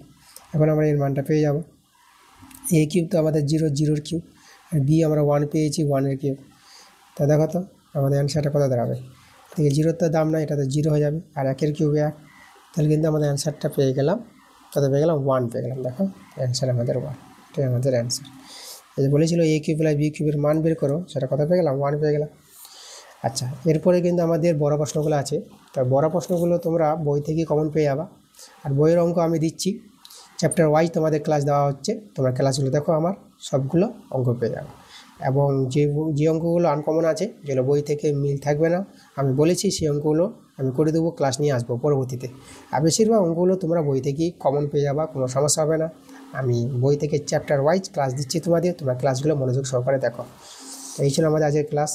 এখন আমরা এর মানটা পেয়ে যাব। এ কিউব তো আমাদের 0, 0-এর কিউব, আর বি আমরা 1 পেয়েছি, 1-এর কিউব। তা দেখো তো আমাদের অ্যান্সারটা কত দাঁড়াবে, এদিকে 0-র তো দাম না, এটা তো 0 হয়ে যাবে, আর 1-এর কিউবে 1, তাহলে কিন্তু আমাদের অ্যান্সারটা পেয়ে গেলাম, কত পেয়ে গেলাম, 1 পেয়ে গেলাম। দেখো অ্যান্সার আমাদের 1, এটাই আমাদের অ্যান্সার। এই যে বলেছিল এ কিউব প্লাস বি কিউবের মান বের করো, সেটা কত পেয়ে গেলাম, 1 পেয়ে গেলাম। আচ্ছা, এরপরে কিন্তু আমাদের বড় প্রশ্নগুলো আছে। তা বড় প্রশ্নগুলো তোমরা বই থেকে কমন পেয়ে যাবা, আর বইয়ের অঙ্ক আমি দিচ্ছি, চ্যাপ্টার ওয়াইজ তোমাদের ক্লাস দেওয়া হচ্ছে, তোমরা ক্লাসগুলো দেখো, আমার সবগুলো অঙ্ক পেয়ে যাবে। এবং যে অঙ্কগুলো আনকমন আছে, যেগুলো বই থেকে মিল থাকবে না, আমি বলেছি সেই অঙ্কগুলো আমি করে দেবো, ক্লাস নিয়ে আসবো পরবর্তীতে। আর বেশিরভাগ অঙ্কগুলো তোমরা বই থেকেই কমন পেয়ে যাবা, কোনো সমস্যা হবে না। আমি বই থেকে চ্যাপ্টার ওয়াইজ ক্লাস দিচ্ছি তোমাদের, তোমরা ক্লাসগুলো মনোযোগ সহকারে দেখো। এই ছিল আমাদের আজকের ক্লাস।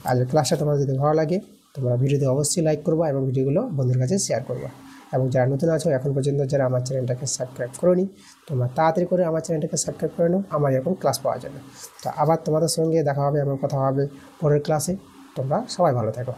আজকের ক্লাসটা তোমার যদি ভালো লাগে, তোমরা ভিডিওতে অবশ্যই লাইক করবা এবং ভিডিওগুলো বন্ধুর কাছে শেয়ার করবা। এবং যারা নতুন আছো, এখন পর্যন্ত যারা আমার চ্যানেলটাকে সাবস্ক্রাইব করোনি, তোমরা তাড়াতাড়ি করে আমার চ্যানেলটাকে সাবস্ক্রাইব করে নাও আমার এরকম ক্লাস পাওয়ার জন্য। তো আবার তোমাদের সঙ্গে দেখা হবে এবং কথা হবে পরের ক্লাসে। তোমরা সবাই ভালো থাকো।